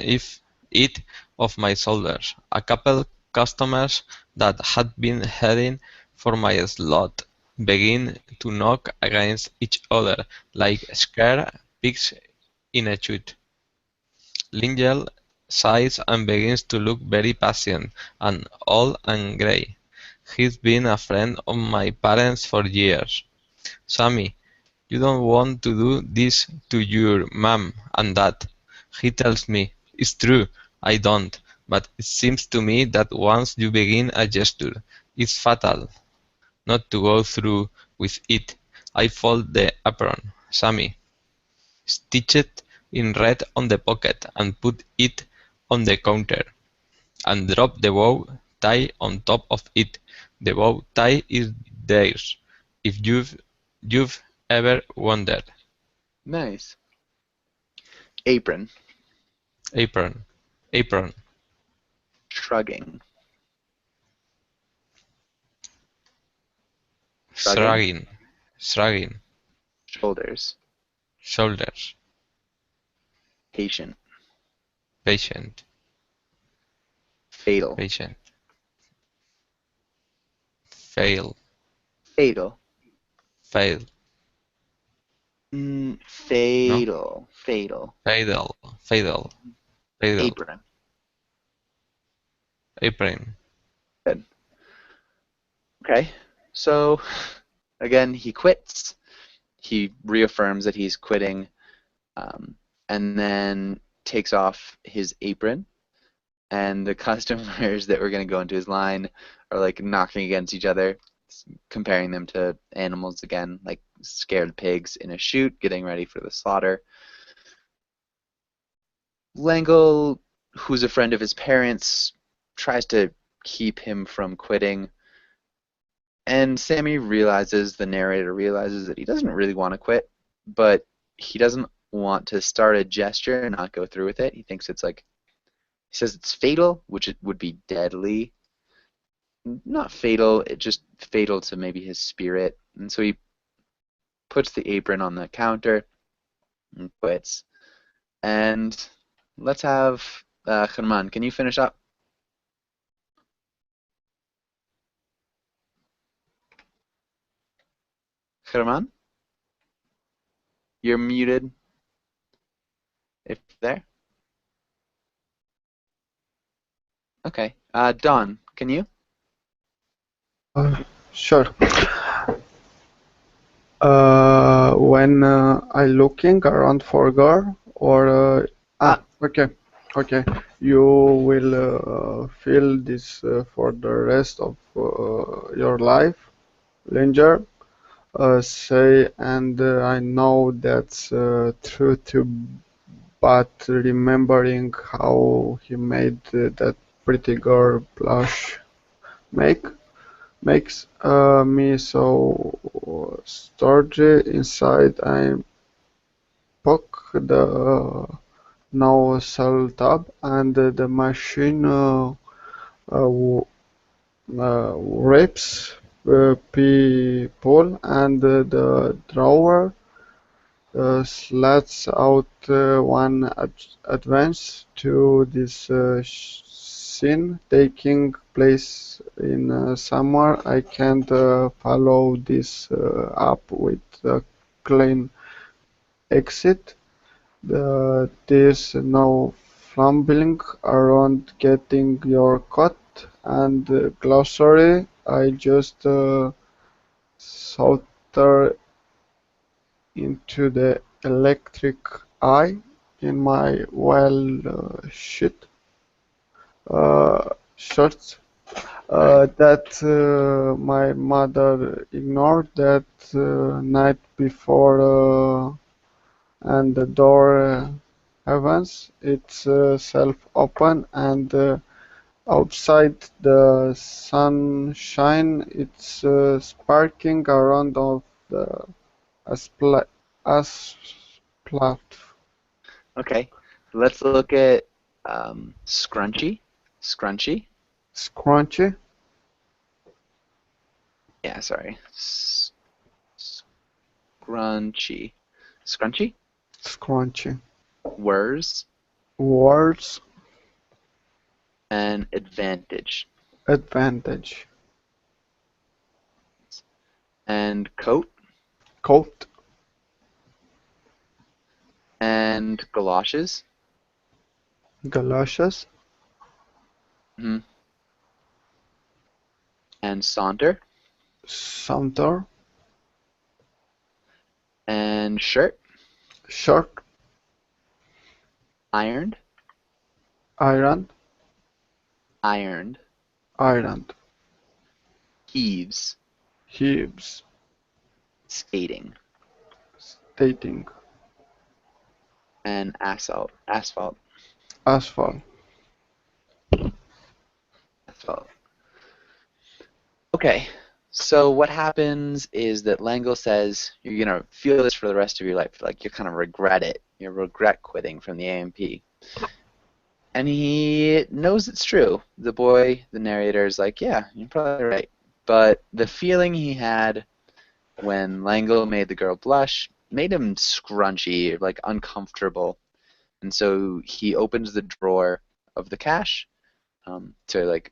it off my shoulders. A couple customers that had been heading for my slot begin to knock against each other like scared pigs in a chute. Lingel sighs and begins to look very patient and old and grey. He's been a friend of my parents for years. Sammy, you don't want to do this to your mom and dad. He tells me. It's true, I don't, but it seems to me that once you begin a gesture, it's fatal not to go through with it. I fold the apron. Sammy, stitch it in red on the pocket and put it on the counter. And drop the bow tie on top of it. The bow tie is theirs, if you've ever wondered. Nice. Apron. Apron. Apron. Shrugging. Shrugging. Shrugging. Shoulders. Shoulders. Patient. Patient. Fatal. Patient. Fail. Fatal. Fail. Fatal. No? Fatal. Fatal. Fatal. Fatal. Apron. Apron. Good. Okay. So, again, he quits. He reaffirms that he's quitting, and then takes off his apron. And the customers that were going to go into his line are like knocking against each other, comparing them to animals again, like scared pigs in a chute getting ready for the slaughter. Lengel, who's a friend of his parents, tries to keep him from quitting. And Sammy realizes, the narrator realizes, that he doesn't really want to quit, but he doesn't want to start a gesture and not go through with it. He thinks it's like, he says it's fatal, which it would be deadly, not fatal, it just fatal to maybe his spirit. And so he puts the apron on the counter and quits. And let's have Germán, can you finish up? Germán? You're muted if there. Okay. Don, can you? Sure. When I looking around for girl, or okay, you will feel this for the rest of your life, Linger. Say, and I know that's true too, but remembering how he made that pretty girl blush makes me so starchy inside. I poke the nozzle tab, and the machine rips people, and the drawer slats out one advance to this scene taking place in somewhere I can't follow this up with a clean exit. There's no fumbling around getting your cut, and glossary. I just solder into the electric eye in my shit shirts that my mother ignored that night before, and the door heavens itself open, and outside the sunshine it's sparkling around of the asphalt. Okay. Let's look at Scrunchy. Scrunchy. Scrunchy. Yeah, sorry. Scrunchy. Scrunchy? Scrunchy. Whirs. Words. And advantage. Advantage. And coat. Coat. And galoshes. Galoshes. Mm-hmm. And saunter. Saunter. And shirt. Shirt. Ironed. Iron. Ironed. Ironed. Heaves. Heaves. Skating. Stating. And asphalt. Asphalt. Asphalt. Asphalt. Okay, so what happens is that Langle says you're gonna feel this for the rest of your life. Like you kind of regret it. You regret quitting from the AMP. And he knows it's true. The boy, the narrator, is like, yeah, you're probably right. But the feeling he had when Langle made the girl blush made him scrunchy, like uncomfortable. And so he opens the drawer of the cash to, like,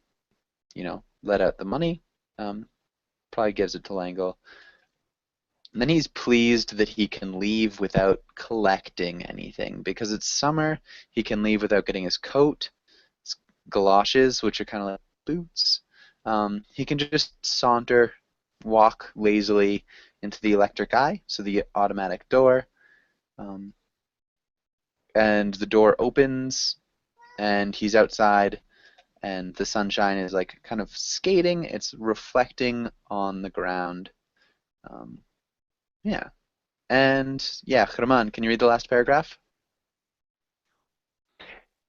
let out the money. Probably gives it to Langle. And then he's pleased that he can leave without collecting anything. Because it's summer, he can leave without getting his coat, his galoshes, which are kind of like boots. He can just saunter, walk lazily into the electric eye, so the automatic door. And the door opens, and he's outside, and the sunshine is like kind of skating. It's reflecting on the ground. Yeah. And yeah, Germán, can you read the last paragraph?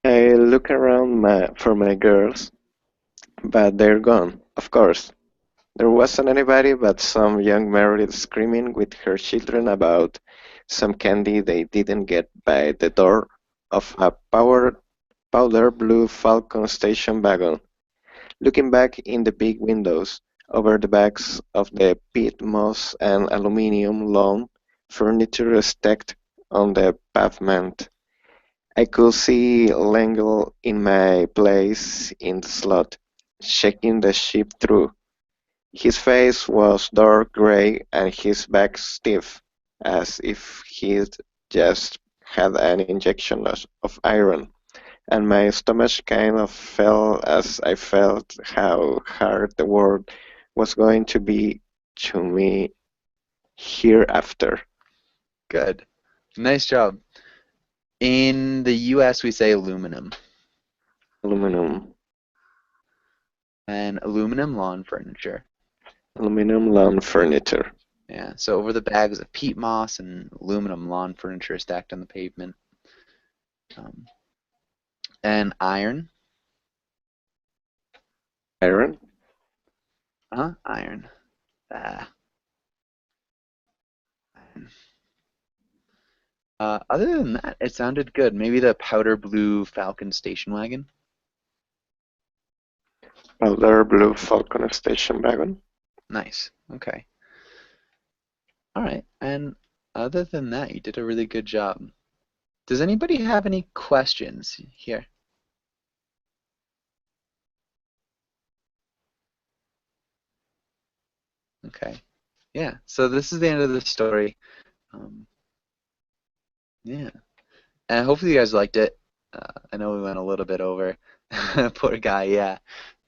I look around for my girls, but they're gone, of course. There wasn't anybody but some young Meredith screaming with her children about some candy they didn't get by the door of a powder blue Falcon station wagon. Looking back in the big windows, over the backs of the peat moss and aluminium lawn furniture stacked on the pavement, I could see L'Engle in my place in the slot, shaking the ship through. His face was dark grey and his back stiff, as if he'd just had an injection of iron, and my stomach kind of fell as I felt how hard the world was going to be to me hereafter. Good. Nice job. In the US, we say aluminum. Aluminum. And aluminum lawn furniture. Aluminum lawn furniture. Yeah, so over the bags of peat moss and aluminum lawn furniture stacked on the pavement. And iron. Iron. Iron. Iron. Other than that, it sounded good. Maybe the powder blue Falcon station wagon. Powder blue Falcon station wagon. Nice. Okay. All right. And other than that, you did a really good job. Does anybody have any questions here? Okay. Yeah. So this is the end of the story. Yeah. And hopefully you guys liked it. I know we went a little bit over. Poor guy, yeah.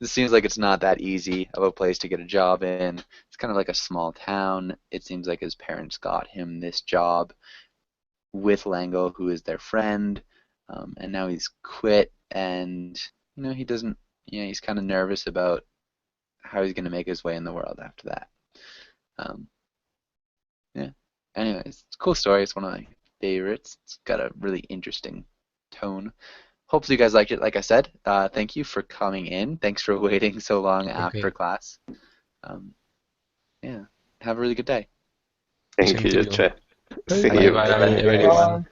This seems like it's not that easy of a place to get a job in. It's kind of like a small town. It seems like his parents got him this job with L'Engle, who is their friend, and now he's quit, and he doesn't. He's kind of nervous about how he's going to make his way in the world after that. Yeah. Anyways, it's a cool story. It's one of my favorites. It's got a really interesting tone. Hopefully you guys liked it. Like I said, thank you for coming in. Thanks for waiting so long after class. Yeah. Have a really good day. Thank you, Jose. Thank See you. you. Bye, everyone.